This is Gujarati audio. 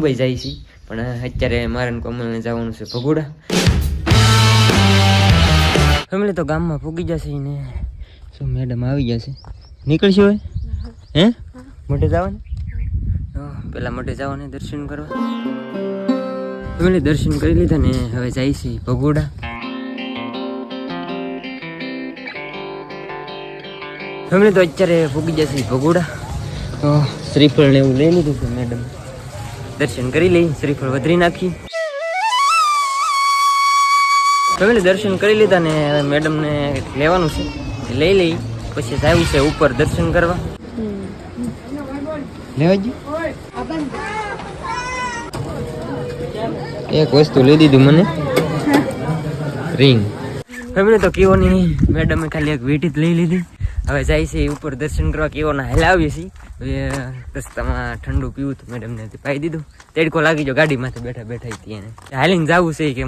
મુંબઈ જાય છે પણ અત્યારે મારે કોમલને જવાનું છે ભગોડા. ફેમિલી તો ગામમાં પૂગી જશે ને શું મેડમ આવી જશે. નીકળશે હોય હે મોટે જવાનું પેલા મોટે જવાને દર્શન કરવા. ફેમિલી દર્શન કરી લીધા ને હવે જાય છે ભગોડા. ફેમિલી તો અત્યારે પૂગી જશે ભગોડા. તો શ્રીફળ ને એવું લઈ લીધું છે મેડમ. દર્શન કરી લઈ, શ્રીફળ વધરી નાખી. ફેમિલી દર્શન કરી લીધા ને હવે મેડમ ને લેવાનું છે, લઈ લઈ પછી આવ્યું છે ઉપર દર્શન કરવા. લેવાજી એક વસ્તુ લઈ દીધું મને, રિંગ. ફેમિલી તો કેવોની મેડમે ખાલી એક વીંટી જ લઈ લીધી. હવે જાય છે ઉપર દર્શન કરવા. કેવોના હેલા આવીએ છીએ. હવે રસ્તામાં ઠંડુ પીવું તો મેડમને પાઈ દીધું. તેડકો લાગી ગયો ગાડીમાંથી બેઠા બેઠા એને હાલીને જવું છે કે